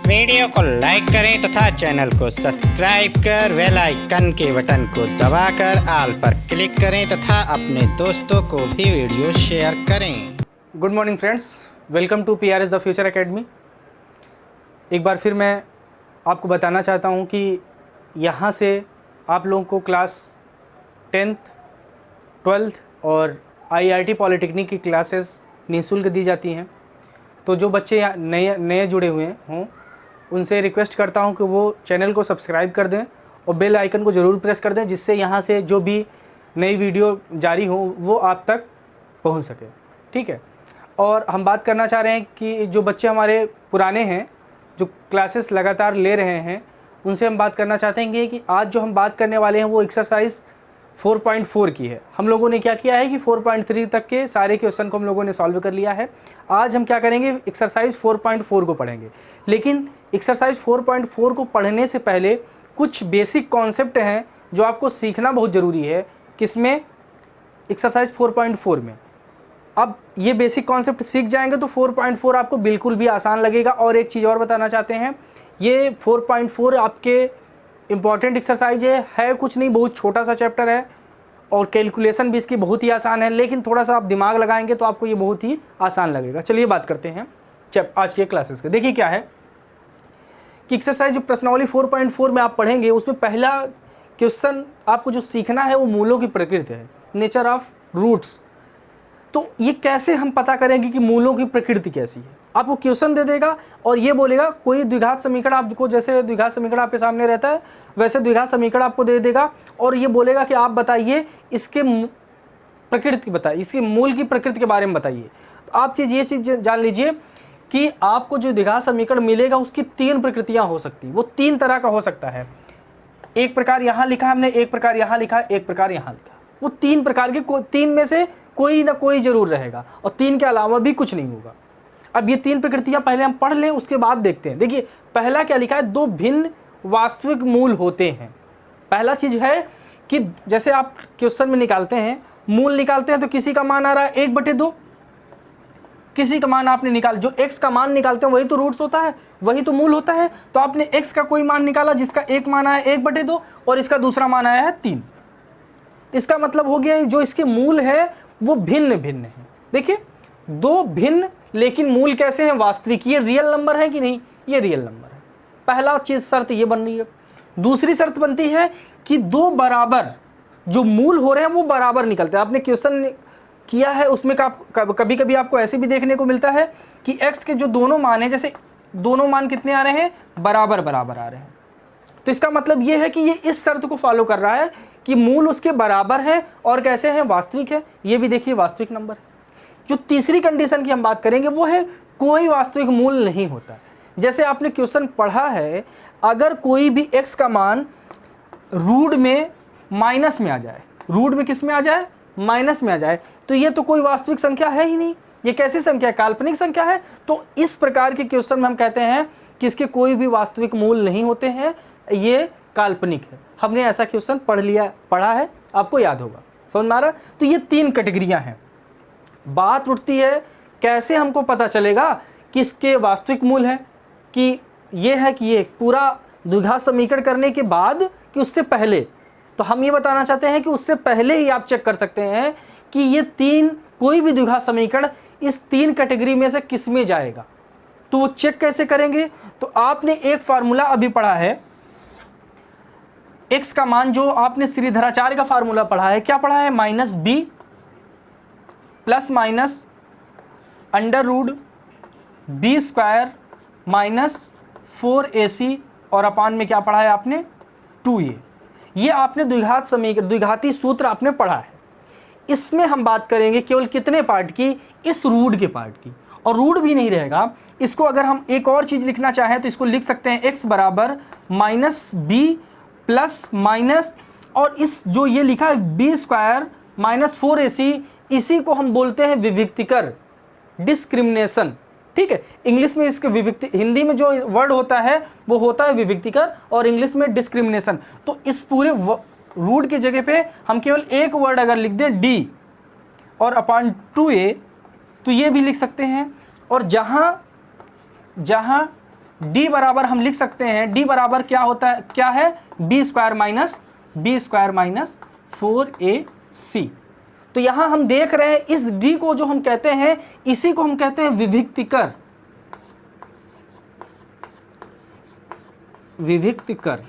Video को like करें तथा चैनल को सब्सक्राइब कर बेल आइकन के बटन को दबाकर ऑल पर क्लिक करें तथा अपने दोस्तों को भी वीडियो शेयर करें। Good morning friends, welcome to PRS the future academy. एक बार फिर मैं आपको बताना चाहता हूं कि यहाँ से आप लोगों को क्लास 10th, 12th और IIT पॉलिटेक्निक की क्लासेस निःशुल्क दी जाती हैं। तो जो बच्चे नए जुड़े हुए हों उनसे रिक्वेस्ट करता हूं कि वो चैनल को सब्सक्राइब कर दें और बेल आइकन को ज़रूर प्रेस कर दें, जिससे यहाँ से जो भी नई वीडियो जारी हो वो आप तक पहुँच सके। ठीक है। और हम बात करना चाह रहे हैं कि जो बच्चे हमारे पुराने हैं, जो क्लासेस लगातार ले रहे हैं, उनसे हम बात करना चाहते हैं कि आज जो हम बात करने वाले हैं वो एक्सरसाइज 4.4 की है। हम लोगों ने क्या किया है कि 4.3 तक के सारे क्वेश्चन को हम लोगों ने सॉल्व कर लिया है। आज हम क्या करेंगे, एक्सरसाइज 4.4 को पढ़ेंगे। लेकिन एक्सरसाइज 4.4 को पढ़ने से पहले कुछ बेसिक कॉन्सेप्ट हैं जो आपको सीखना बहुत ज़रूरी है। किसमें? एक्सरसाइज 4.4 में। अब ये बेसिक कॉन्सेप्ट सीख जाएंगे तो 4.4 आपको बिल्कुल भी आसान लगेगा। और एक चीज़ और बताना चाहते हैं, ये 4.4 आपके इम्पॉर्टेंट एक्सरसाइज है कुछ नहीं, बहुत छोटा सा चैप्टर है और कैलकुलेशन भी इसकी बहुत ही आसान है। लेकिन थोड़ा सा आप दिमाग लगाएंगे तो आपको ये बहुत ही आसान लगेगा। चलिए बात करते हैं आज के क्लासेस के। देखिए क्या है कि एक्सरसाइज जो प्रश्नावली 4.4 में आप पढ़ेंगे उसमें पहला क्वेश्चन आपको जो सीखना है वो मूलों की प्रकृति है, नेचर ऑफ रूट्स। तो ये कैसे हम पता करेंगे कि मूलों की प्रकृति कैसी है? आपको क्वेश्चन दे देगा और ये बोलेगा कोई द्विघात समीकरण, आपको जैसे द्विघात समीकरण आपके सामने रहता है वैसे द्विघात समीकरण आपको दे देगा और ये बोलेगा कि आप बताइए इसके प्रकृति बताइए, इसके मूल की प्रकृति के बारे में बताइए। तो आप ये चीज़ जान लीजिए कि आपको जो द्विघात समीकरण मिलेगा उसकी 3 प्रकृतियाँ हो सकती हैं। वो 3 तरह का हो सकता है। एक प्रकार यहाँ लिखा हमने, एक प्रकार यहाँ लिखा, एक प्रकार यहाँ लिखा। वो 3 प्रकार के 3 में से कोई ना कोई जरूर रहेगा और 3 के अलावा भी कुछ नहीं होगा। अब ये 3 प्रकृतियां पहले हम पढ़ लें, उसके बाद देखते हैं। देखिए पहला क्या लिखा है, 2 भिन्न वास्तविक मूल होते हैं। पहला चीज है कि जैसे आप क्वेश्चन में निकालते हैं, मूल निकालते हैं तो किसी का मान आ रहा है 1/2, किसी का मान आपने निकाल, जो x का मान निकालते हैं वही तो रूट्स होता है, वही तो मूल होता है। तो आपने x का कोई मान निकाला जिसका एक मान आया 1/2 और इसका दूसरा मान आया है 3। इसका मतलब हो गया जो इसके मूल है वो भिन्न भिन्न है। देखिए 2 भिन्न लेकिन मूल कैसे हैं? वास्तविक। ये रियल नंबर है कि नहीं? ये रियल नंबर है। पहला चीज शर्त ये बन रही है। दूसरी शर्त बनती है कि 2 बराबर जो मूल हो रहे हैं वो बराबर निकलते हैं। आपने क्वेश्चन किया है उसमें कभी कभी आपको ऐसे भी देखने को मिलता है कि x के जो दोनों मान हैं, जैसे दोनों मान कितने आ रहे हैं? बराबर बराबर आ रहे हैं। तो इसका मतलब ये है कि ये इस शर्त को फॉलो कर रहा है कि मूल उसके बराबर है और कैसे हैं? वास्तविक है। ये भी देखिए वास्तविक नंबर है। जो तीसरी कंडीशन की हम बात करेंगे वो है कोई वास्तविक मूल नहीं होता। जैसे आपने क्वेश्चन पढ़ा है, अगर कोई भी x का मान रूट में माइनस में आ जाए, रूट में किस में आ जाए? माइनस में आ जाए, तो ये तो कोई वास्तविक संख्या है ही नहीं। ये कैसी संख्या है? काल्पनिक संख्या है। तो इस प्रकार के क्वेश्चन में हम कहते हैं कि इसके कोई भी वास्तविक मूल नहीं होते हैं, ये काल्पनिक है। हमने ऐसा क्वेश्चन पढ़ा है, आपको याद होगा। समझ में आ रहा? तो ये 3 कैटेगरियां हैं। बात उठती है कैसे हमको पता चलेगा कि इसके वास्तविक मूल है, कि ये है कि ये पूरा द्विघात समीकरण करने के बाद कि उससे पहले? तो हम ये बताना चाहते हैं कि उससे पहले ही आप चेक कर सकते हैं कि ये 3 कोई भी द्विघात समीकरण इस 3 कैटेगरी में से किस में जाएगा। तो वो चेक कैसे करेंगे? तो आपने एक फार्मूला अभी पढ़ा है, x का मान जो आपने श्रीधराचार्य का फार्मूला पढ़ा है, क्या पढ़ा है? -b plus minus √b² -4ac और अपान में क्या पढ़ा है आपने? 2a। ये आपने द्विघात समीकरण, द्विघाती सूत्र आपने पढ़ा है। इसमें हम बात करेंगे केवल कितने पार्ट की? इस रूट के पार्ट की। और रूट भी नहीं रहेगा, इसको अगर हम एक और चीज लिखना चाहें तो इसको लिख सकते हैं x बराबर -b प्लस माइनस, और इस जो ये लिखा है b² -4ac, इसी को हम बोलते हैं विविक्तिकर, डिस्क्रिमिनेशन। ठीक है, इंग्लिश में इसके विविक्ति, हिंदी में जो वर्ड होता है वो होता है विविक्तिकर और इंग्लिश में डिस्क्रिमिनेशन। तो इस पूरे रूट की जगह पे हम केवल एक वर्ड अगर लिख दें d और अपान 2a, तो ये भी लिख सकते हैं। और जहाँ d बराबर हम लिख सकते हैं, d बराबर क्या होता है, क्या है, b स्क्वायर माइनस 4ac। तो यहां हम देख रहे हैं इस d को जो हम कहते हैं, इसी को हम कहते हैं विविक्तिकर,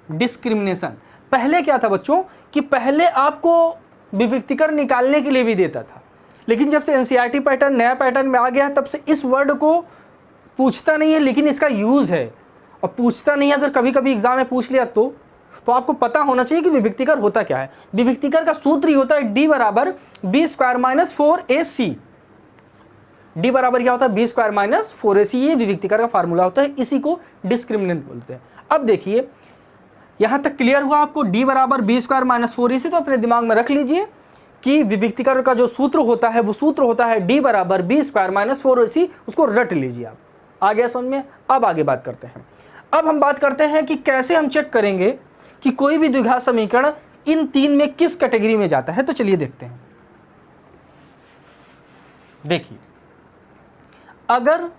डिस्क्रिमिनेशन। पहले क्या था बच्चों कि पहले आपको विविक्तिकर निकालने के लिए भी देता था, लेकिन जब से एनसीईआरटी पैटर्न नया पैटर्न में आ गया है तब से इस वर्ड को पूछता नहीं है, लेकिन इसका यूज है। और पूछता नहीं है, अगर कभी कभी एग्जाम में पूछ लिया तो आपको पता होना चाहिए कि विविक्तिकर होता क्या है। विविक्तिकर का सूत्र ही होता है d बराबर b square minus 4ac। d बराबर क्या होता है, b स्क्वायर माइनस 4ac, ये विविक्तिकर का फार्मूला होता है, इसी को डिस्क्रिमिनेंट बोलते हैं। अब देखिए यहां तक क्लियर हुआ आपको, d बराबर b स्क्वायर माइनस 4ac। तो अपने दिमाग में रख लीजिए कि विविक्तिकर का जो सूत्र होता है वो सूत्र होता है d बराबर b स्क्वायर माइनस 4ac, उसको रट लीजिए आप। आ गया समझ में? अब आगे बात करते हैं। अब हम बात करते हैं कि कैसे हम चेक करेंगे कि कोई भी द्विघात समीकरण इन तीन में किस कैटेगरी में जाता है। तो चलिए देखते हैं। देखिए अगर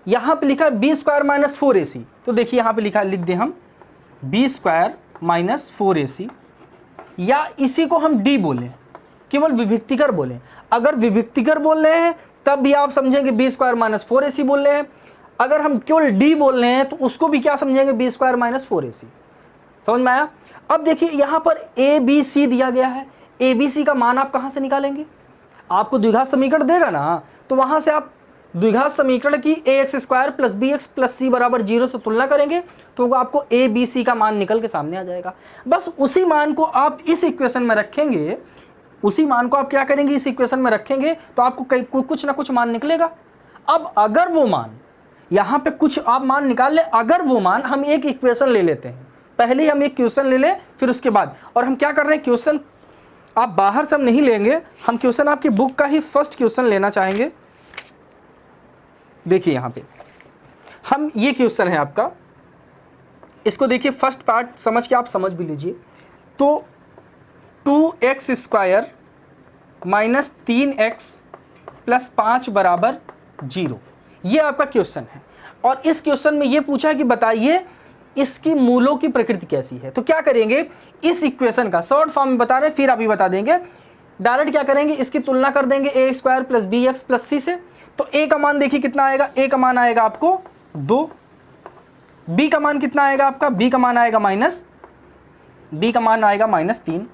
यहां पे लिखा है b स्क्वायर माइनस 4ac, तो देखिए यहां पे लिखा, लिख दे हम b स्क्वायर माइनस 4ac, या इसी को हम d बोलें, केवल विविक्तिकर बोलें। अगर विविक्तिकर बोल रहे हैं तब भी आप समझेंगे b स्क्वायर माइनस 4ac बोल रहे हैं। अगर हम केवल d बोल रहे हैं तो उसको भी क्या समझेंगे, b स्क्वायर माइनस 4ac। समझ में आया? अब देखिए यहां पर a b c दिया गया है। a b c का मान आप कहां से निकालेंगे? आपको द्विघात समीकरण देगा ना, तो वहां से आप द्विघात समीकरण की ax square plus bx plus c बराबर 0 से तुलना करेंगे तो आपको a b c का मान निकल के सामने आ जाएगा। बस उसी मान को आप इस इक्वेशन में रखेंगे, उसी मान को आप क्या करेंगे, इस इक्वेशन में रखेंगे तो आपको कुछ ना कुछ मान निकलेगा। अब अगर वो मान, यहां पे कुछ आप मान निकाल ले, अगर वो मान, हम एक इक्वेशन ले लेते हैं, पहले ही हम एक क्वेश्चन ले लें, फिर उसके बाद, और हम क्या कर रहे हैं, क्वेश्चन आप बाहर से हम नहीं लेंगे, हम क्वेश्चन आपकी बुक का ही फर्स्ट क्वेश्चन लेना चाहेंगे। देखिए यहां पे हम, ये क्वेश्चन है आपका, इसको देखिए फर्स्ट पार्ट समझ के आप समझ भी लीजिए। तो 2x square minus 3x plus 5 बराबर 0, ये आपका क्वेश्चन है। और इस क्वेश्चन में ये पूछा कि बताइए इसकी मूलों की प्रकृति कैसी है। तो क्या करेंगे, इस इक्वेशन का शॉर्ट फॉर्म में बता रहे हैं, फिर अभी बता देंगे। डायरेक्ट क्या करेंगे, इसकी तुलना कर देंगे a square plus bx plus c से। तो a का मान देखिए कितना आएगा, a का मान आएगा आपको 2, b का मान कितना आएगा आपका, b का मान आएगा -3,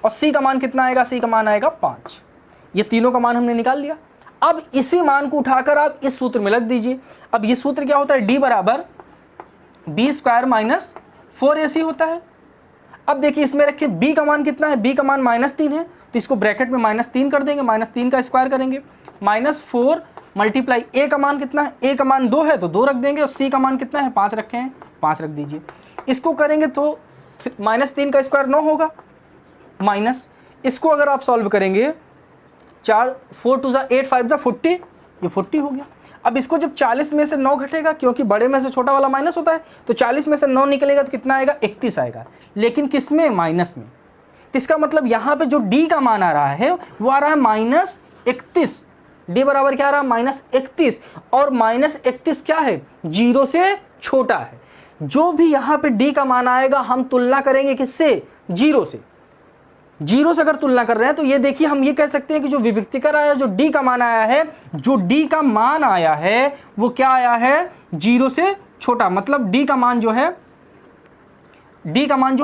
और c का मान कितना आएगा, c का मान आएगा 5। ये तीनों का मान हमने निकाल लिया। अब इसी मान को उठाकर आप इस सूत्र में रख दीजिए। अब ये सूत्र क्या होता है, d बराबर b स्क्वायर माइनस 4ac होता है। अब देखिए इसमें रखिए b का मान कितना है, b का मान -3 है, तो इसको ब्रैकेट में -3 कर देंगे, -3 का स्क्वायर करेंगे, -4 मल्टीप्लाई a का मान कितना है, a का मान 2 है तो 2 रख देंगे, और c का मान कितना है, 5 रखे हैं, 5 रख दीजिए। इसको करेंगे तो -3 का स्क्वायर 9 होगा, माइनस इसको अगर आप सॉल्व करेंगे 4 2 8 5 40, ये 40 हो गया। अब इसको जब 40 में से 9 घटेगा, क्योंकि बड़े में से छोटा वाला माइनस होता है, तो 40 में से 9 निकलेगा तो कितना आएगा, 31 आएगा, लेकिन किस में, माइनस में। तो इसका मतलब यहाँ पे जो d का मान आ रहा है वो आ रहा है -31। d बराबर क्या आ रहा है, -31, और -31 क्या है, 0 से छोटा है। जो भी यहाँ पे d का मान आएगा हम तुलना करेंगे किससे, 0 से। 0 से अगर तुलना कर रहे हैं तो ये देखिए हम ये कह सकते हैं कि जो विविक्तिकर आया, जो d का मान आया है, जो d का मान आया है वो क्या आया है, 0 से छोटा, मतलब d का मान जो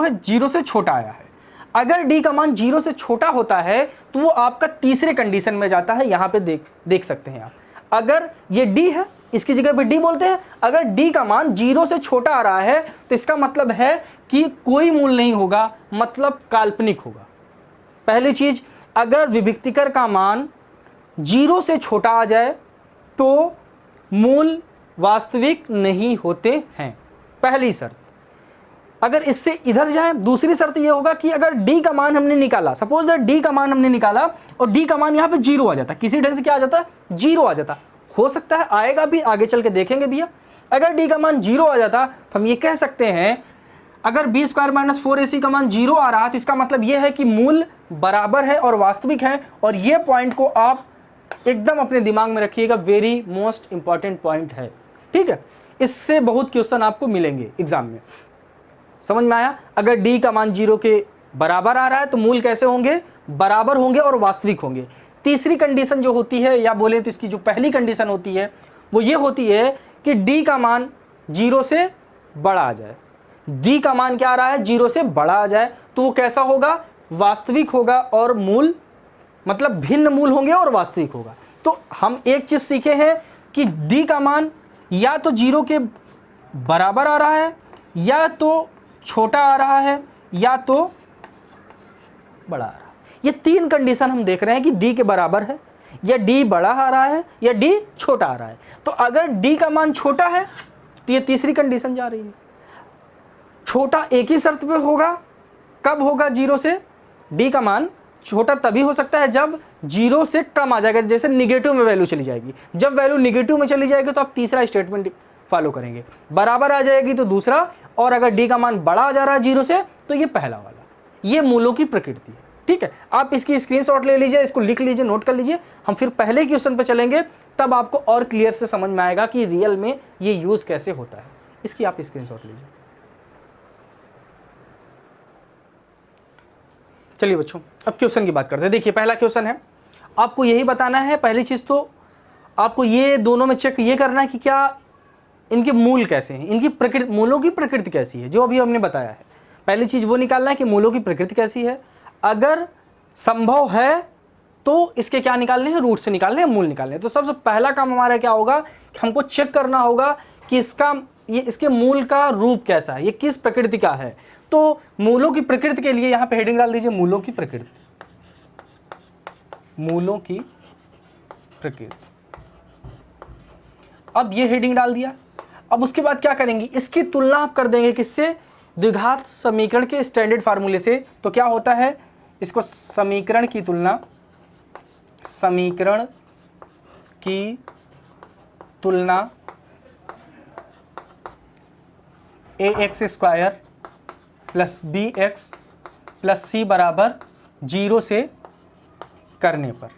है 0 से छोटा आया है। अगर d का मान 0 से छोटा होता है तो वो आपका तीसरे कंडीशन में जाता है। यहाँ पे देख सकते हैं आप, अगर ये d है, इसकी जगह पे d बोलते हैं। अगर d का मान 0 से छोटा आ रहा है तो इसका मतलब है कि कोई मूल नहीं होगा, मतलब काल्पनिक होगा। पहली चीज, अगर विविक्तिकर का मान 0 से छोटा आ जाए तो मूल वास्तविक नहीं होते हैं, पहली शर्त। अगर इससे इधर जाए, दूसरी शर्त ये होगा कि अगर d का मान हमने निकाला, सपोज दैट d का मान हमने निकाला और d का मान यहाँ पे 0 आ जाता, किसी ढंग से क्या आ जाता, 0 आ जाता, हो सकता है आएगा भी, आगे चल के देखेंगे भैया। अगर d का मान 0 आ जाता तो हम ये कह सकते हैं, अगर b स्क्वायर माइनस 4ac का मान 0 आ रहा है तो इसका मतलब ये है कि मूल बराबर है और वास्तविक है, और ये पॉइंट को आप एकदम अपने दिमाग में रखिएगा, वेरी मोस्ट इंपॉर्टेंट पॉइंट है, ठीक है। इससे बहुत क्वेश्चन आपको मिलेंगे एग्जाम में। समझ में आया? अगर डी का मान 0 के बराबर आ रहा है तो मूल कैसे होंगे? बराबर होंगे और वास्तविक होंगे। तीसरी कंडीशन जो होती है, या बोले तो इसकी जो पहली कंडीशन होती है वो ये होती है कि डी का मान 0 से बड़ा आ जाए। डी का मान क्या आ रहा है? 0 से बड़ा आ जाए, तो वो कैसा होगा? वास्तविक होगा, और मूल मतलब भिन्न मूल होंगे और वास्तविक होगा। तो हम एक चीज सीखे हैं कि डी का मान या तो 0 के बराबर आ रहा है, या तो छोटा आ रहा है, या तो बड़ा आ रहा है। ये 3 कंडीशन हम देख रहे हैं कि डी के बराबर है, या डी बड़ा आ रहा है, या डी छोटा आ रहा है। तो अगर डी का मान छोटा है तो ये तीसरी कंडीशन जा रही है। छोटा एक ही शर्त पे होगा, कब होगा? 0 से। डी का मान छोटा तभी हो सकता है जब 0 से कम आ जाएगा, जैसे निगेटिव में वैल्यू चली जाएगी। जब वैल्यू निगेटिव में चली जाएगी तो आप तीसरा स्टेटमेंट फॉलो करेंगे, बराबर आ जाएगी तो दूसरा, और अगर डी का मान बड़ा आ जा रहा है 0 से तो ये पहला वाला। ये मूलों की प्रकृति है, ठीक है। आप इसकी स्क्रीनशॉट ले लीजिए, इसको लिख लीजिए, नोट कर लीजिए। हम फिर पहले क्वेश्चन पे चलेंगे, तब आपको और क्लियर से समझ में आएगा कि रियल में ये यूज कैसे होता है। इसकी आप स्क्रीनशॉट लीजिए। चलिए बच्चों, अब क्वेश्चन की बात करते हैं। देखिए पहला क्वेश्चन है, आपको यही बताना है, पहली चीज तो आपको ये दोनों में चेक ये करना है कि क्या इनके मूल कैसे हैं, इनकी प्रकृति, मूलों की प्रकृति कैसी है, जो अभी हमने बताया है। पहली चीज वो निकालना है कि मूलों की प्रकृति कैसी है। अगर संभव है तो इसके क्या निकालने हैं? रूट से निकालने हैं, मूल निकालने हैं। तो सबसे पहला काम हमारा क्या होगा कि हमको चेक करना होगा कि इसके मूल का रूप कैसा है, ये किस प्रकृति का है। तो मूलों की प्रकृति के लिए यहां पे हेडिंग डाल दीजिए, मूलों की प्रकृति। मूलों की प्रकृति, अब ये हेडिंग डाल दिया। अब उसके बाद क्या करेंगे? इसकी तुलना आप कर देंगे किससे? द्विघात समीकरण के स्टैंडर्ड फार्मूले से। तो क्या होता है? इसको समीकरण की तुलना, समीकरण की तुलना ax² plus bx plus c बराबर 0 से करने पर।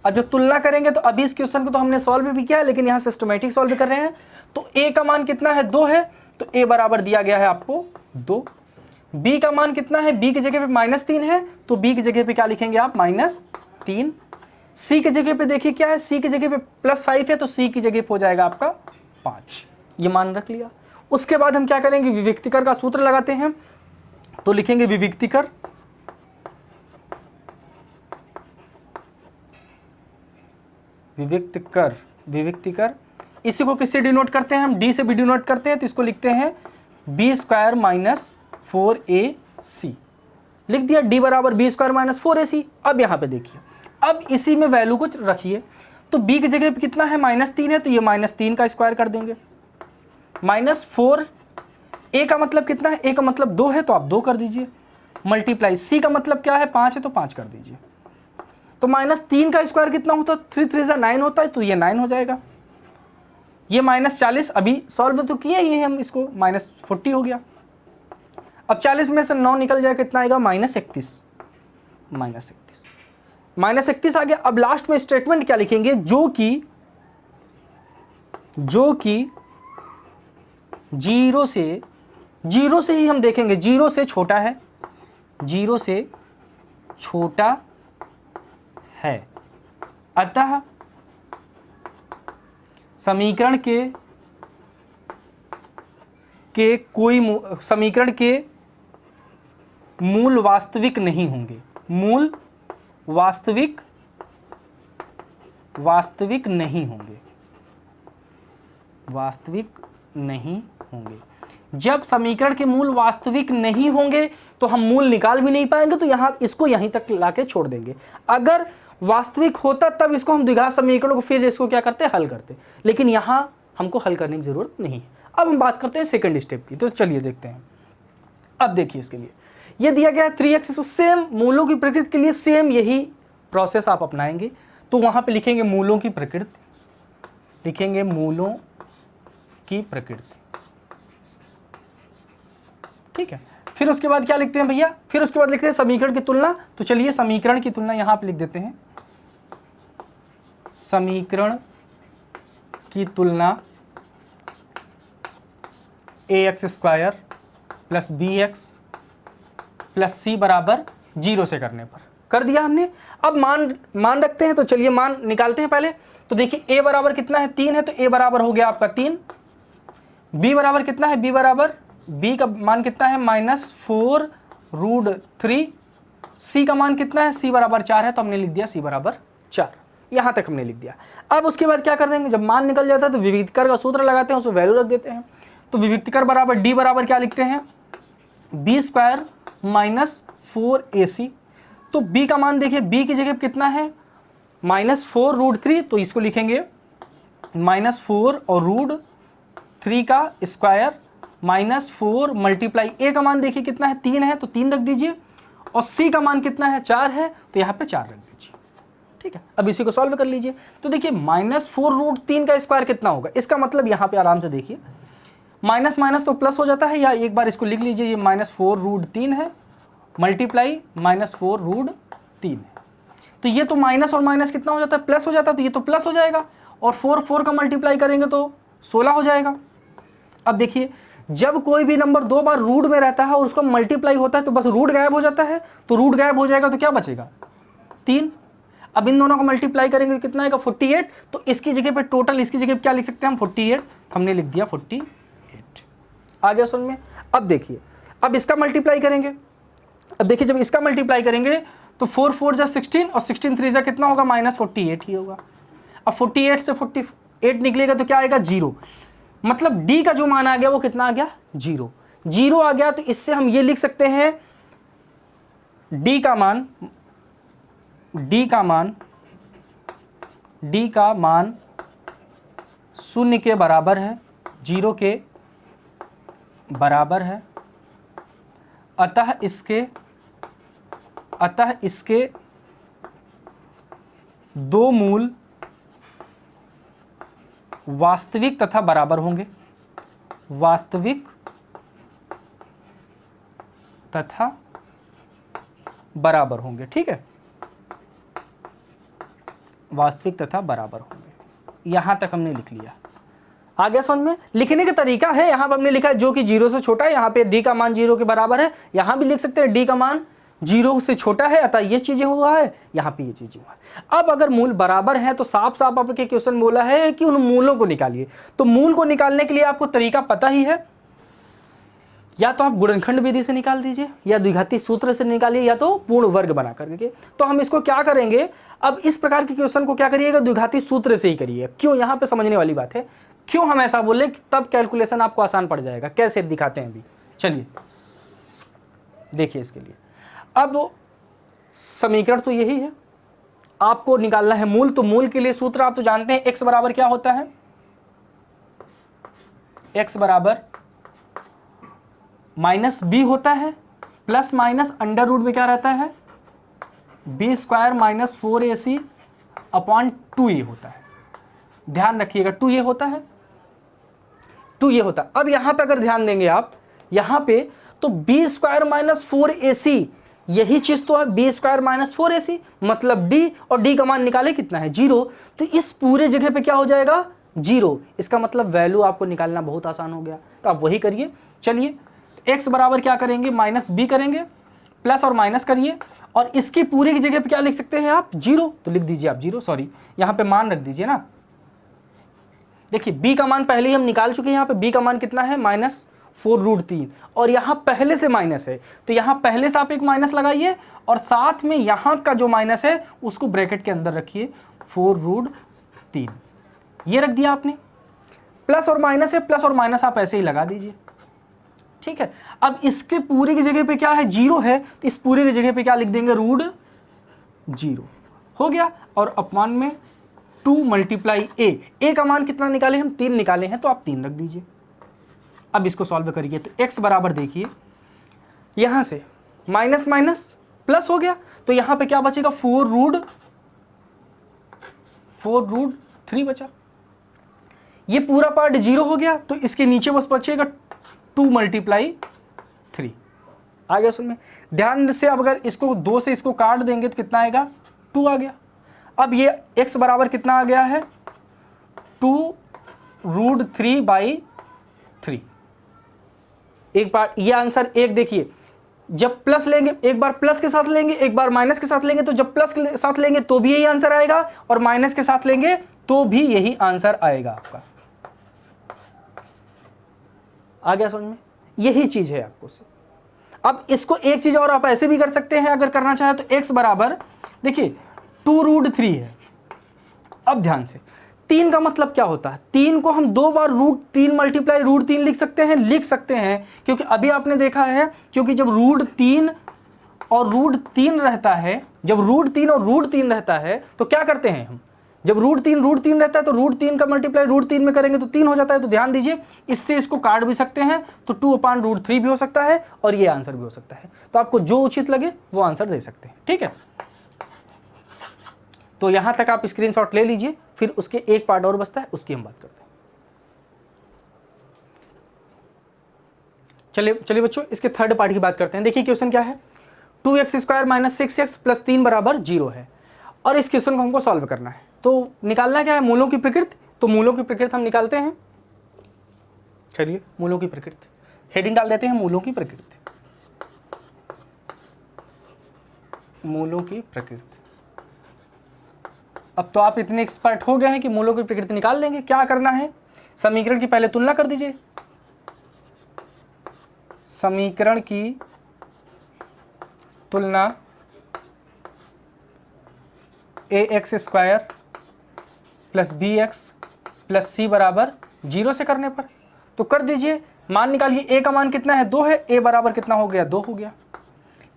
अब जब तुलना करेंगे तो अभी इस क्वेश्चन को तो हमने सॉल्व भी किया है, लेकिन यहां सिस्टमैटिक सॉल्व कर रहे हैं। तो a का मान कितना है? 2 है, तो a बराबर दिया गया है आपको 2। b का मान कितना है? b की जगह पे -3 है, तो b की जगह पे क्या लिखेंगे आप? -3। c की जगह पे देखिए क्या है? c की जगह पे +5 है, तो c की जगह पे हो जाएगा आपका 5। ये मान रख लिया। उसके बाद हम क्या करेंगे? विविक्तिकर का सूत्र लगाते हैं। तो लिखेंगे विविक्तिकर, विविक्तिकर इसी को किससे डिनोट करते हैं? हम d से भी डिनोट करते हैं, तो इसको लिखते हैं b² - 4ac। लिख दिया d बराबर b² - 4ac। अब यहाँ पे देखिए, अब इसी में वैल्यू को रखिए। तो b की जगह पे कितना है? -3 है, तो ये -3 का स्क्वायर कर देंगे। -4, a का मतलब कितना है? a का मतलब 2 है, तो आप 2 कर दीजिए। मल्टीप्लाई c का मतलब क्या है? 5 है, तो 5 कर दीजिए। तो -3 का स्क्वायर कितना होता है? 3 3 जा 9 होता है, तो ये 9 हो जाएगा। ये -40 अभी सॉल्व तो किए ही हम, इसको -40 हो गया। अब 40 में से 9 निकल जाएगा, कितना आएगा? -31। -31 आ गया। अब लास्ट में स्टेटमेंट क्या लिखेंगे? जो कि 0 से ही हम देखेंगे, 0 से छोटा है, 0 से छोटा है। अतः समीकरण समीकरण के मूल वास्तविक नहीं होंगे। मूल वास्तविक नहीं होंगे। जब समीकरण के मूल वास्तविक नहीं होंगे तो हम मूल निकाल भी नहीं पाएंगे, तो यहां इसको यहीं तक लाके छोड़ देंगे। अगर वास्तविक होता तब इसको हम द्विघात समीकरण को फिर इसको क्या करते? हल करते। लेकिन यहां हमको हल करने की जरूरत नहीं है। अब हम बात करते हैं सेकंड स्टेप की। तो चलिए देखते हैं। अब देखिए, इसके लिए ये दिया गया है 3x, सेम मूलों की प्रकृति के लिए सेम यही प्रोसेस आप अपनाएंगे। तो वहां पे लिखेंगे मूलों की प्रकृति, लिखेंगे मूलों की प्रकृति, ठीक है। फिर उसके बाद क्या लिखते हैं भैया, फिर उसके बाद लिखते हैं समीकरण की तुलना। तो चलिए समीकरण की तुलना यहां पे लिख देते हैं, समीकरण की तुलना ax square plus b x plus c बराबर 0 से करने पर कर दिया हमने। अब मान रखते हैं, तो चलिए मान निकालते हैं पहले। तो देखिए a बराबर कितना है, 3 है, तो a बराबर हो गया आपका 3। b बराबर कितना है, b का मान कितना है -4√3। c का मान कितना है, c बराबर 4 है, तो हमने लिख दिया c बराबर 4। यहां तक हमने लिख दिया। अब उसके बाद क्या कर देंगे, जब मान निकल जाता है तो विविक्तकर का सूत्र लगाते हैं, उसमें वैल्यू रख देते हैं। तो विविक्तकर बराबर d बराबर क्या लिखते हैं, b स्क्वायर -4ac। तो b का मान देखिए, b की जगह कितना है -4√3, तो इसको लिखेंगे -4 और √3 का स्क्वायर -4 मल्टीप्लाई a का मान देखिए कितना है 3 है, तो 3 रख दीजिए, और c का मान कितना है 4 है, तो यहाँ पे 4 रख दीजिए। ठीक है, अब इसी को सॉल्व कर लीजिए। तो देखिए -4√3 का स्क्वायर कितना होगा, इसका मतलब यहाँ पे आराम से देखिए माइनस माइनस तो प्लस हो जाता है, या एक बार इसको लिख लीजिए, ये -4√3 है मल्टीप्लाई -4√3 है। तो ये तो माइनस और माइनस कितना हो जाता है, प्लस हो जाता है, तो ये तो प्लस हो जाएगा, और 4 का मल्टीप्लाई करेंगे तो 16 हो जाएगा। अब देखिए जब कोई भी नंबर 2 बार रूट में रहता है और उसका मल्टीप्लाई होता है तो बस रूट गायब हो जाता है, तो रूट गायब हो जाएगा तो क्या बचेगा 3। अब इन दोनों को मल्टीप्लाई करेंगे तो कितना आएगा 48। तो इसकी जगह पे टोटल, इसकी जगह पे क्या लिख सकते हैं हम 48, तो हमने लिख दिया 48। आ गया सुन में। अब देखिए, अब इसका मल्टीप्लाई करेंगे। अब देखिए जब इसका मल्टीप्लाई करेंगे तो 4 4 जा 16 और 16 3 जा कितना होगा -48 ही होगा। अब 48 से 48 निकलेगा तो क्या आएगा 0, मतलब d का जो मान आ गया वो कितना आ गया 0 आ गया। तो इससे हम ये लिख सकते हैं d का मान 0 के बराबर है, 0 के बराबर है, अतः इसके दो मूल वास्तविक तथा बराबर होंगे, वास्तविक तथा बराबर होंगे। ठीक है, वास्तविक तथा बराबर होंगे। यहां तक हमने लिख लिया। आ गया समझ में। लिखने का तरीका है, यहां पर हमने लिखा है जो कि 0 से छोटा है, यहां पे d का मान 0 के बराबर है, यहां भी लिख सकते हैं d का मान 0 से छोटा है, अतः ये चीजें हुआ है, यहां पे ये चीजें हुआ है। अब अगर मूल बराबर है तो साफ साफ आपके क्वेश्चन बोला है कि उन मूलों को निकालिए। तो मूल को निकालने के लिए आपको तरीका पता ही है, या तो आप गुणनखंड विधि से निकाल दीजिए, या द्विघाती सूत्र से निकालिए, या तो पूर्ण वर्ग बना करके। तो हम इसको क्या करेंगे, अब इस प्रकार के क्वेश्चन को क्या करिएगा, द्विघाती सूत्र से ही करिए। क्यों, यहां पे समझने वाली बात है, क्यों हम ऐसा बोले, तब कैलकुलेशन आपको आसान पड़ जाएगा। कैसे दिखाते हैं अभी, चलिए देखिए इसके लिए। अब समीकरण तो यही है, आपको निकालना है मूल। तो मूल के लिए सूत्र आप तो जानते हैं, x बराबर क्या होता है, x बराबर -b होता है, प्लस माइनस अंडर रूट में क्या रहता है b square -4ac upon 2a होता है। ध्यान रखिएगा 2a होता है, 2a होता है। अब यहां पे अगर ध्यान देंगे आप यहां पे, तो b स्क्वायर -4ac यही चीज तो है, b स्क्वायर -4ac, मतलब d, और d का मान निकाले कितना है 0। तो इस पूरे जगह पे क्या हो जाएगा 0। इसका मतलब वैल्यू आपको निकालना बहुत आसान हो गया। तो आप वही करिए। चलिए x बराबर क्या करेंगे -b करेंगे, प्लस और माइनस करिए, और इसकी पूरे की जगह पे क्या लिख सकते हैं आप 0, तो लिख दीजिए आप 0, सॉरी यहां पे मान रख दीजिए ना। देखिए b का मान पहले ही हम निकाल चुके हैं, यहाँ पे b का मान कितना है -4√3, और यहाँ पहले से माइनस है, तो यहाँ पहले से आप एक माइनस लगाइए, और साथ में यहाँ का जो माइनस है उसको ब्रैकेट के अंदर रखिए 4√3, ये रख दिया आपने। प्लस और माइनस है, प्लस और माइनस आप ऐसे ही लगा दीजिए। ठीक है, अब इसके पूरे की जगह पे क्या है 0 है, तो इस पूरे की जगह पे क्या लिख देंगे √0 हो गया, और अपमान में 2 मल्टीप्लाई a का मान कितना निकाले हम 3 निकाले हैं, तो आप 3 रख दीजिए। अब इसको सॉल्व करिए, तो x बराबर देखिए यहां से माइनस माइनस प्लस हो गया, तो यहां पे क्या बचेगा 4√3 बचा। ये पूरा पार्ट 0 हो गया, तो इसके नीचे बस बचेगा 2 मल्टीप्लाई 3, आ गया सुन में। ध्यान से अब अगर इसको 2 से इसको काट देंगे तो कितना आएगा, 2 आ गया। अब ये x बराबर कितना आ गया है, 2√3/3। एक बार ये आंसर एक देखिए, जब प्लस लेंगे, एक बार प्लस के साथ लेंगे, एक बार माइनस के साथ लेंगे, तो जब प्लस के साथ लेंगे तो भी यही आंसर आएगा और माइनस के साथ लेंगे तो भी यही आंसर आएगा आपका। आ गया समझ में, यही चीज है आपको से। अब इसको एक चीज और आप ऐसे भी कर सकते हैं अगर करना चाहे तो, x बराबर देखिए 2√3 है। अब ध्यान से, 3 का मतलब क्या होता है, 3 को हम 2 बार √3 मल्टीप्लाई √3 लिख सकते हैं, क्योंकि अभी आपने देखा है, क्योंकि जब √3 और √3 रहता है, जब √3 और √3 रहता है तो क्या करते हैं हम, जब √3 रहता है तो √3 का मल्टीप्लाई √3 में करेंगे तो 3 हो जाता है। तो ध्यान दीजिए, इससे इसको काट भी सकते हैं, तो 2/√3 भी हो सकता है और ये आंसर भी हो सकता है। तो आपको जो उचित लगे वो आंसर दे सकते हैं, ठीक है। तो यहां तक आप स्क्रीनशॉट ले लीजिए, फिर उसके एक पार्ट और बचता है, उसकी हम बात करते हैं। चलिए बच्चों, इसके थर्ड पार्ट की बात करते हैं। देखिए क्वेश्चन क्या है, 2x² - 6x + 3 = 0 है और इस क्वेश्चन को हमको सॉल्व करना है। तो निकालना क्या है, मूलों की प्रकृति। तो मूलों की प्रकृति हम निकालते हैं। चलिए, मूलों की प्रकृति, हेडिंग डाल देते हैं, मूलों की प्रकृति। मूलों की प्रकृति। अब तो आप इतने एक्सपर्ट हो गए हैं कि मूलों की प्रकृति निकाल लेंगे। क्या करना है, समीकरण की पहले तुलना कर दीजिए। समीकरण की तुलना ax² + bx + c = 0 से करने पर, तो कर दीजिए। मान निकालिए, a का मान कितना है, 2 है, a बराबर कितना हो गया, 2 हो गया।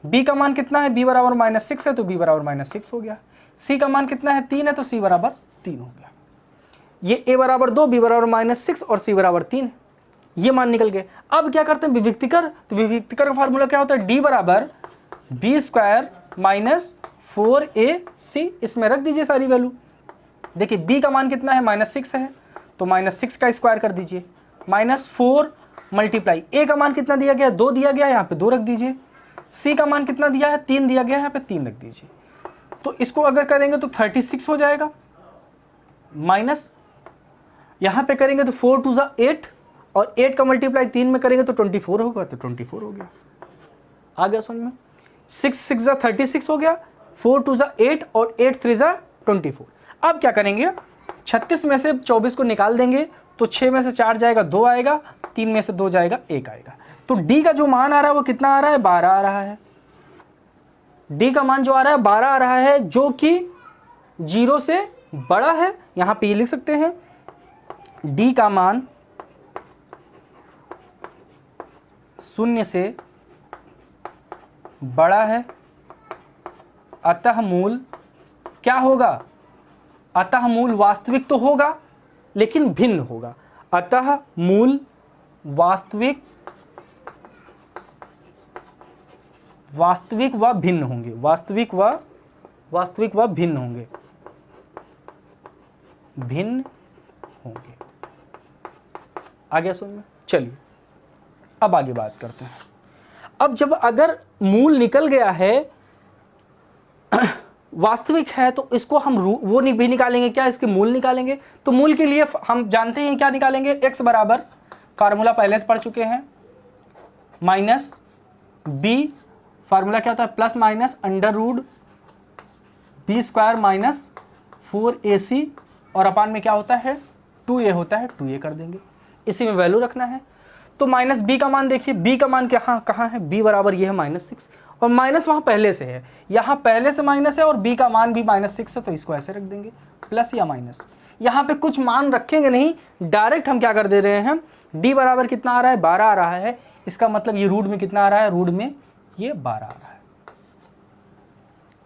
b का मान कितना है, b बराबर -6 है तो b बराबर -6 हो गया। c का मान कितना है, 3 है तो c बराबर 3 हो गया। ये a बराबर 2, b बराबर -6 और c बराबर 3 है, ये मान निकल गए। अब क्या करते हैं, विविक्तिकर। तो विविक्तिकर का फार्मूला क्या होता है, d बराबर b² - 4ac, इसमें रख दीजिए सारी वैल्यू। देखिए b का मान कितना है, -6 है तो -6 का स्क्वायर कर दीजिए, -4 मल्टीप्लाई a का मान कितना दिया गया, 2 दिया गया, यहाँ पे 2 रख दीजिए। c का मान कितना दिया है, 3 दिया गया, यहाँ पे 3 रख दीजिए। तो इसको अगर करेंगे तो 36 हो जाएगा, माइनस यहाँ पे करेंगे तो 4 × 2 = 8 और 8 का मल्टीप्लाई 3 में करेंगे तो 24 होगा, तो 24 हो गया। आ गया समझ में, 6 × 6 = 36 हो गया, 4 × 2 = 8 और 8 × 3 = 24। अब क्या करेंगे, 36 में से 24 को निकाल देंगे तो 6 में से 4 जाएगा, 2 आएगा, 3 में से 2 जाएगा, 1 आएगा। तो d का जो मान आ रहा है वो कितना आ रहा है, 12 आ रहा है। d का मान जो आ रहा है 12 आ रहा है, जो कि 0 से बड़ा है। यहां पे ये लिख सकते हैं, d का मान 0 से बड़ा है, अतः मूल क्या होगा, अतः मूल वास्तविक तो होगा लेकिन भिन्न होगा। अतः मूल वास्तविक व भिन्न होंगे, वास्तविक व भिन्न होंगे, भिन्न होंगे। आगे सुनिए, चलिए अब आगे बात करते हैं। अब जब अगर मूल निकल गया है, वास्तविक है, तो इसको हम वो भी निकालेंगे, क्या, इसके मूल निकालेंगे। तो मूल के लिए हम जानते हैं क्या निकालेंगे, x बराबर, फार्मूला पहले से पढ़ चुके हैं, -b, फार्मूला क्या होता है, +- √b² - 4ac और अपान में क्या होता है, 2a होता है, 2a कर देंगे। इसी में वैल्यू रखना है। तो -b का मान देखिए, b का मान कहाँ है, b बराबर ये है -6 और माइनस वहाँ पहले से है, यहाँ पहले से माइनस है और b का मान भी -6 है, तो इसको ऐसे रख देंगे, प्लस या माइनस। यहाँ पे कुछ मान रखेंगे नहीं, डायरेक्ट हम क्या कर दे रहे हैं, d बराबर कितना आ रहा है, 12 आ रहा है। इसका मतलब ये रूट में कितना आ रहा है, रूट में ये 12 आ रहा है।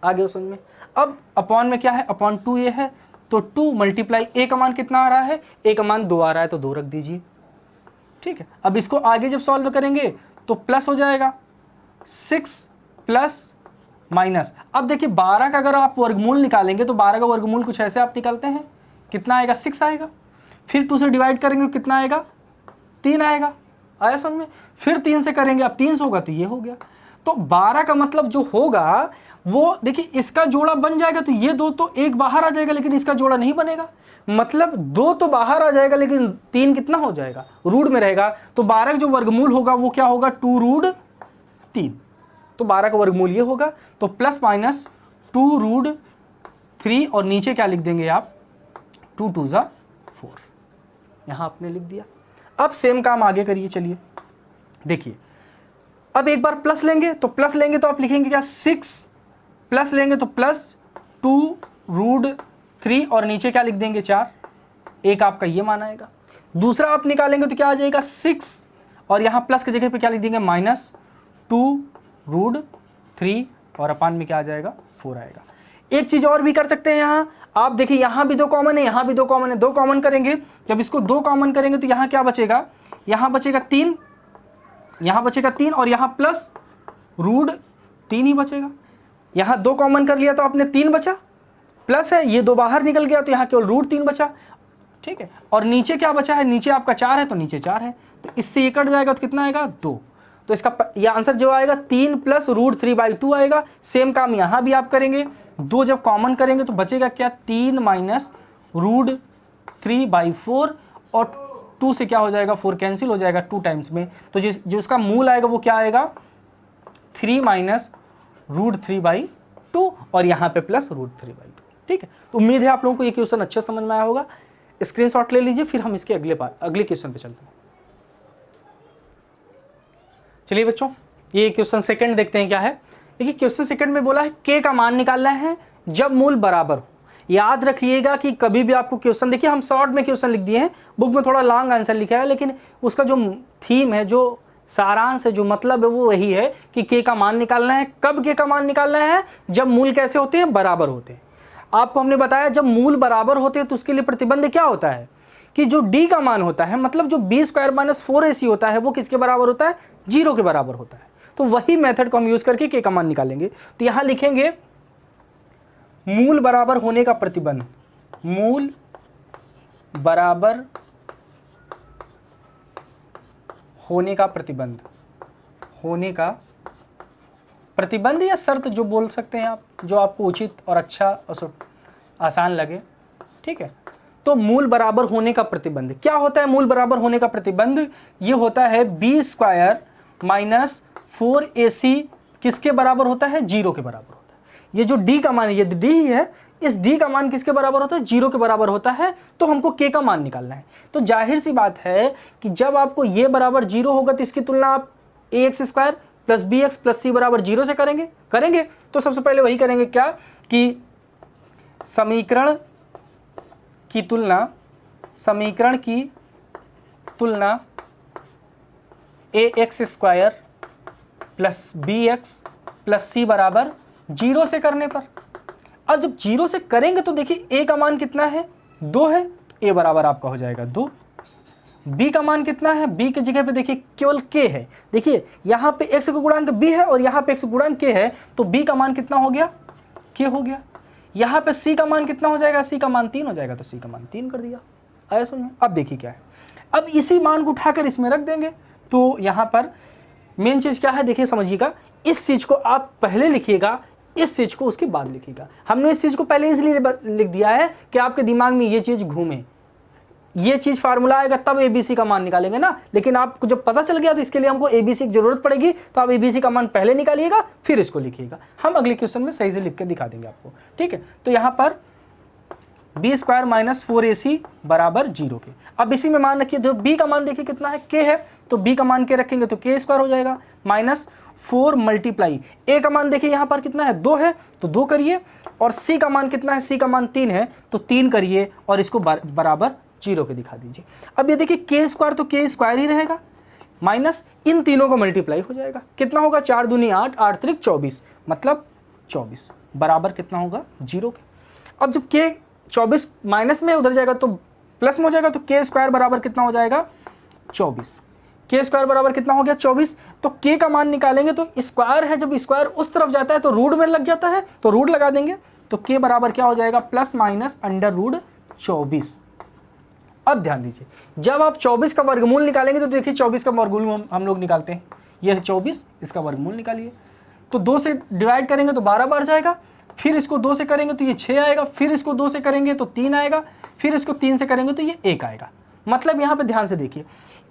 आगे समझ में। अब अपॉन में क्या है, अपॉन 2a है, तो 2 मल्टीप्लाई a का मान कितना आ रहा है, a का मान 2 आ रहा है, तो 2 रख दीजिए, ठीक है। अब इसको आगे जब सॉल्व करेंगे तो प्लस हो जाएगा, 6 प्लस माइनस। अब देखिए 12 का अगर आप वर्गमूल निकालेंगे तो 12 का वर्गमूल कुछ ऐसे आप निकालते हैं, कितना आएगा, 6 आएगा। फिर 2 से डिवाइड करेंगे कितना आएगा, 3 आएगा। आया समझ में। फिर 3 से करेंगे, अब 3 होगा तो ये हो गया। तो 12 का मतलब जो होगा वो देखिए इसका जोड़ा बन जाएगा, तो ये 2 तो एक बाहर आ जाएगा लेकिन इसका जोड़ा नहीं बनेगा, मतलब 2 तो बाहर आ जाएगा लेकिन 3 कितना हो जाएगा, रूट में रहेगा। तो 12 का जो वर्गमूल होगा वो क्या होगा, 2 रूट 3। तो 12 का वर्गमूल ये होगा, तो प्लस माइनस 2 रूट 3 और नीचे क्या लिख देंगे आप, 2 2 ज़ा 4, यहां आपने लिख दिया। अब सेम काम आगे करिए, चलिए देखिए, अब एक बार प्लस लेंगे तो आप लिखेंगे क्या, 6 प्लस लेंगे तो प्लस 2 रूट 3 और नीचे क्या लिख देंगे 4, एक आपका ये मान आएगा। दूसरा आप निकालेंगे तो क्या आ जाएगा 6 और यहाँ प्लस की जगह पे क्या लिख देंगे माइनस 2 रूट 3 और अपान में क्या आ जाएगा 4 आएगा। एक चीज और भी कर सकते हैं, यहाँ आप देखिए यहाँ भी 2 कॉमन है, यहाँ भी 2 कॉमन है, 2 कॉमन करेंगे, जब इसको 2 कॉमन करेंगे तो यहाँ क्या बचेगा, यहाँ बचेगा 3, यहाँ बचेगा 3 और यहाँ प्लस रूट 3 ही बचेगा। यहाँ 2 कॉमन कर लिया तो आपने 3 बचा, प्लस है ये 2 बाहर निकल गया तो यहाँ केवल रूट 3 बचा, ठीक है। और नीचे क्या बचा है, नीचे आपका 4 है तो नीचे 4 है, तो इससे ये कट जाएगा तो कितना आएगा 2। तो इसका ये आंसर जो आएगा 3 प्लस रूट 3/2 आएगा। सेम काम यहाँ भी आप करेंगे, 2 जब कॉमन करेंगे तो बचेगा क्या, 3 माइनस रूट 3/4 और 2 से क्या हो जाएगा 4 कैंसिल हो जाएगा 2 टाइम्स में, तो जो इसका मूल आएगा वो क्या आएगा 3 माइनस रूट 3/2 और यहाँ पे प्लस रूट 3/2, ठीक है। तो उम्मीद है आप लोगों को ये क्वेश्चन अच्छे समझ में आया होगा। स्क्रीनशॉट ले लीजिए, फिर हम इसके अगले क्वेश्चन पे चलते हैं। चलिए बच्चों, ये क्वेश्चन सेकंड देखते हैं क्या है। देखिए क्वेश्चन सेकंड में बोला है के का मान निकालना है जब मूल बराबर हो। याद रखिएगा कि कभी भी आपको क्वेश्चन, देखिए हम शॉर्ट में क्वेश्चन लिख दिए हैं, बुक में थोड़ा लॉन्ग आंसर लिखा है, लेकिन उसका जो थीम है, जो सारांश है, जो मतलब है वो वही है कि के का मान निकालना है। कब के का मान निकालना है, जब मूल कैसे होते हैं, बराबर होते हैं। आपको हमने बताया जब मूल बराबर होते हैं तो उसके लिए प्रतिबंध क्या होता है कि जो d का मान होता है, मतलब जो b² - 4ac होता है, वो किसके बराबर होता है, 0 के बराबर होता है। तो वही मेथड को हम यूज करके k का मान निकालेंगे। तो यहां लिखेंगे मूल बराबर होने का प्रतिबंध, मूल बराबर होने का प्रतिबंध, होने का प्रतिबंध या शर्त जो बोल सकते हैं आप, जो आपको उचित और अच्छा और आसान लगे, ठीक है। तो मूल बराबर होने का प्रतिबंध क्या होता है, मूल बराबर होने का प्रतिबंध ये होता है b² - 4ac किसके बराबर होता है, 0 के बराबर होता है। ये जो d का मान है, ये d ही है, इस d का मान किसके बराबर होता है, 0 के बराबर होता है। तो हमको k का मान निकालना है। तो जाहिर सी बात है कि जब आपको ये बराबर 0 होगा तो इसकी तुलना आप ax² + bx + c बराबर 0 से करेंगे। तो सबसे पहले वही करेंगे क्या कि समीकरण की तुलना ax² + bx + c बराबर 0 से करने पर, अब जब 0 से करेंगे तो देखिए a का मान कितना है, 2 है, तो a बराबर आपका हो जाएगा 2। b का मान कितना है, b की जगह पे देखिए केवल k है। देखिए यहाँ पे x का गुणांक b है और यहाँ पे x का गुणांक k है, तो b का मान कितना हो गया, k हो गया। यहाँ पे c का मान कितना हो जाएगा, c का मान 3 हो जाएगा, तो c का मान 3 कर दिया। आया समझ में। अब देखिए क्या है, अब इसी मान को उठाकर इसमें रख देंगे। तो यहाँ पर मेन चीज़ क्या है, देखिए समझिएगा, इस चीज़ को आप पहले लिखिएगा, इस चीज़ को उसके बाद लिखिएगा। हमने इस चीज़ को पहले इसलिए लिख दिया है कि आपके दिमाग में ये चीज़ घूमे, ये चीज़ फार्मूला आएगा तब ABC का मान निकालेंगे ना। लेकिन आपको जब पता चल गया तो इसके लिए हमको ABC की जरूरत पड़ेगी, तो आप ABC का मान पहले निकालिएगा फिर इसको लिखिएगा। हम अगले क्वेश्चन में सही से लिख के दिखा देंगे आपको, ठीक है। तो यहाँ पर b² - 4ac बराबर 0 के। अब इसी में मान रखिए, तो b का मान देखिए कितना है, k है, तो b का मान k रखेंगे तो k² हो जाएगा -4 × a का मान देखिए यहाँ पर कितना है, 2 है, तो 2 करिए। और c का मान कितना है, c का मान 3 है, तो 3 करिए और इसको बराबर 0 के दिखा दीजिए। अब ये देखिए k² तो k² ही रहेगा, माइनस इन तीनों को मल्टीप्लाई हो जाएगा, कितना होगा, 4 दूनी 8, 8 त्रिक 24, मतलब 24 बराबर कितना होगा, 0 के। अब जब k 24 माइनस में उधर जाएगा तो प्लस में हो जाएगा, तो k² बराबर कितना हो जाएगा, 24। k² बराबर कितना हो गया, 24। तो k का मान निकालेंगे तो स्क्वायर है, जब स्क्वायर उस तरफ जाता है तो रूट में लग जाता है, तो रूट लगा देंगे, तो k बराबर क्या हो जाएगा, ±√24। अब ध्यान दीजिए, जब आप 24 का वर्गमूल निकालेंगे तो देखिए 24 का वर्गमूल हम लोग निकालते हैं, यह है 24, इसका वर्गमूल निकालिए। तो 2 से डिवाइड करेंगे तो 12 बार जाएगा, फिर इसको 2 से करेंगे तो ये 6 आएगा, फिर इसको 2 से करेंगे तो 3 आएगा, फिर इसको 3 से करेंगे तो ये 1 आएगा। मतलब यहाँ पे ध्यान से देखिए,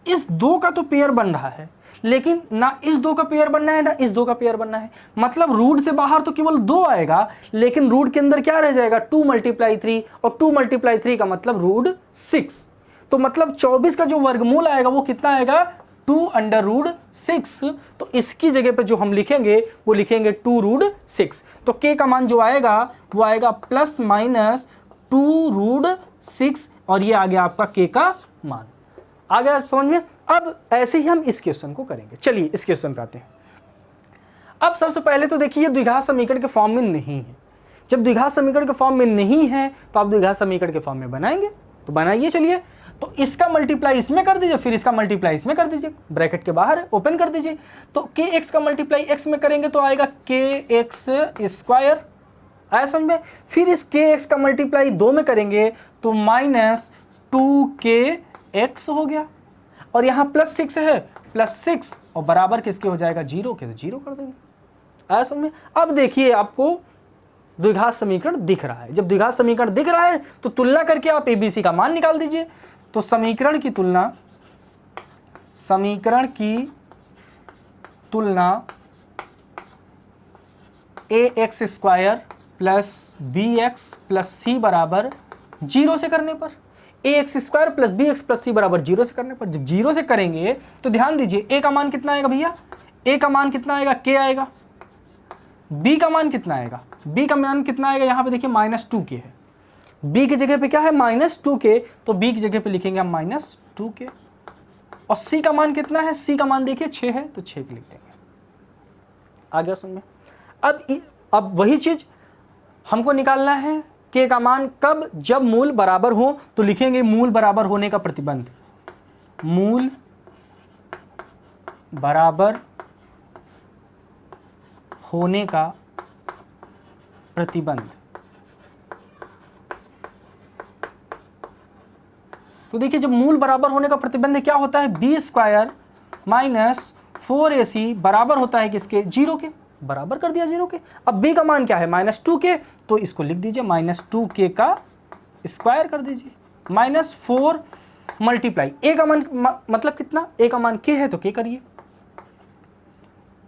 इस 2 का तो पेयर बन रहा है, लेकिन ना इस 2 का पेयर बनना है ना इस 2 का पेयर बनना है। मतलब रूट से बाहर तो केवल 2 आएगा, लेकिन रूट के अंदर क्या रह जाएगा, 2 × 3, और 2 × 3 का मतलब रूट 6। तो मतलब 24 का जो वर्गमूल आएगा वो कितना आएगा, 2√6। तो इसकी जगह पे जो हम लिखेंगे वो लिखेंगे 2√6। तो k का मान जो आएगा वो आएगा ±2√6, और ये आ गया आपका k का मान। आ गया समझ में। अब ऐसे ही हम इस क्वेश्चन को करेंगे। चलिए इस क्वेश्चन पे आते हैं। अब सबसे पहले तो देखिए द्विघात समीकरण के फॉर्म में नहीं है। जब द्विघात समीकरण के फॉर्म में नहीं है तो आप द्विघात समीकरण के फॉर्म में बनाएंगे, तो बनाइए। चलिए, तो इसका मल्टीप्लाई इसमें कर दीजिए, फिर इसका मल्टीप्लाई इसमें कर दीजिए, ब्रैकेट के बाहर ओपन कर दीजिए। तो kx का मल्टीप्लाई x में करेंगे तो आएगा kx², आया समझ में। फिर इस kx का मल्टीप्लाई 2 में करेंगे तो -2kx हो गया, और यहाँ +6 है, +6 और बराबर किसके हो जाएगा, 0 के, तो 0 कर देंगे। आया समझ में। अब देखिए आपको द्विघात समीकरण दिख रहा है। जब द्विघात समीकरण दिख रहा है तो तुलना करके आप ABC का मान निकाल दीजिए। तो समीकरण की तुलना ax² + bx + c बराबर 0 से करने पर, ax² + bx + c बराबर 0 से करने पर, जब 0 से करेंगे तो ध्यान दीजिए a का मान कितना आएगा भैया, a का मान कितना आएगा, k आएगा। b का मान कितना आएगा, b का मान कितना आएगा, यहाँ पे देखिए -2k है, b की जगह पे क्या है, -2k, तो b की जगह पे लिखेंगे हम -2k। और c का मान कितना है, c का मान देखिए 6 है, तो 6 लिख देंगे। आ गया समझ में। अब वही चीज हमको निकालना है, k का मान कब, जब मूल बराबर हो, तो लिखेंगे मूल बराबर होने का प्रतिबंध, मूल बराबर होने का प्रतिबंध। तो देखिए जब मूल बराबर होने का प्रतिबंध क्या होता है, b² - 4ac बराबर होता है किसके, 0 के, बराबर कर दिया 0 के। अब b का मान क्या है, -2k, तो इसको लिख दीजिए -2k का स्क्वायर कर दीजिए, -4 मल्टीप्लाई a का मान मतलब कितना, a का मान k है तो k करिए,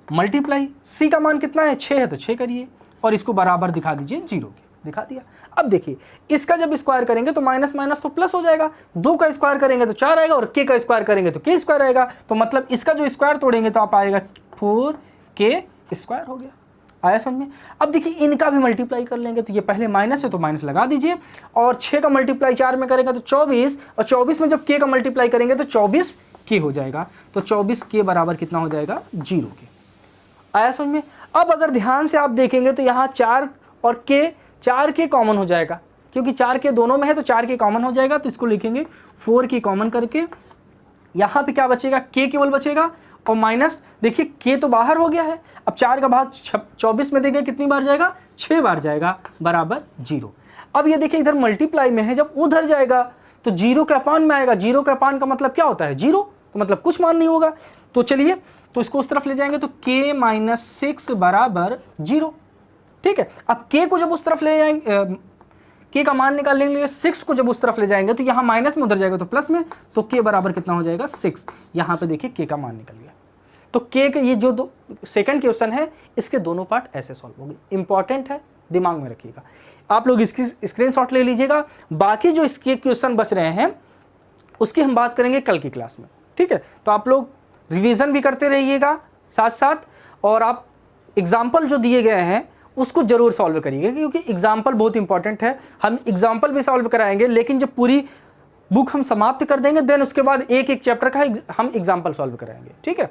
मल्टीप्लाई c का मान कितना है, 6 है तो 6 करिए, और इसको बराबर दिखा दीजिए 0 के, दिखा दिया। अब देखिए इसका जब स्क्वायर करेंगे तो माइनस माइनस तो प्लस हो जाएगा, 2 का स्क्वायर करेंगे तो 4 आएगा, और k का स्क्वायर करेंगे तो k² आएगा। तो मतलब इसका जो स्क्वायर तोड़ेंगे तो आप आएगा 4k² हो गया। आया समझ में। अब देखिए इनका भी मल्टीप्लाई कर लेंगे, तो ये पहले माइनस है तो माइनस लगा दीजिए, और 6 का मल्टीप्लाई 4 में करेगा तो 24, और 24 में जब k का मल्टीप्लाई करेंगे तो 24k हो जाएगा। तो 24k बराबर कितना हो जाएगा, 0 के। आया समझ में। अब अगर ध्यान से आप देखेंगे तो यहाँ 4 और k, 4k कॉमन हो जाएगा, क्योंकि 4k दोनों में है तो 4k कॉमन हो जाएगा। तो इसको लिखेंगे 4k कॉमन करके, यहाँ पे क्या बचेगा, k केवल बचेगा, और माइनस देखिए k तो बाहर हो गया है। अब 4 का भाग 24 में देंगे कितनी बार जाएगा, 6 बार जाएगा, बराबर 0। अब ये देखिए इधर मल्टीप्लाई में है, जब उधर जाएगा तो 0 के अपान में आएगा, 0 के अपान का मतलब क्या होता है, 0, तो मतलब कुछ मान नहीं होगा। तो चलिए तो इसको उस तरफ ले जाएंगे तो k - 6 बराबर 0, ठीक है। अब k को जब उस तरफ ले जाएंगे, k का मान निकाल लेंगे, 6 को जब उस तरफ ले जाएंगे तो यहाँ माइनस में उधर जाएगा तो प्लस में, तो k बराबर कितना हो जाएगा, 6। यहाँ पे देखिए k का मान निकल गया। तो k के ये जो सेकंड क्वेश्चन है इसके दोनों पार्ट ऐसे सॉल्व होंगे। इंपॉर्टेंट है, दिमाग में रखिएगा। आप लोग इसकी स्क्रीनशॉट ले लीजिएगा। बाकी जो इसके क्वेश्चन बच रहे हैं उसकी हम बात करेंगे कल की क्लास में, ठीक है। तो आप लोग रिवीजन भी करते रहिएगा साथ साथ, और आप एग्जाम्पल जो दिए गए हैं उसको जरूर सॉल्व करिएगा, क्योंकि एग्जाम्पल बहुत इंपॉर्टेंट है। हम एग्जाम्पल भी सॉल्व कराएंगे, लेकिन जब पूरी बुक हम समाप्त कर देंगे देन उसके बाद एक एक चैप्टर का हम एग्जाम्पल सॉल्व कराएंगे, ठीक है।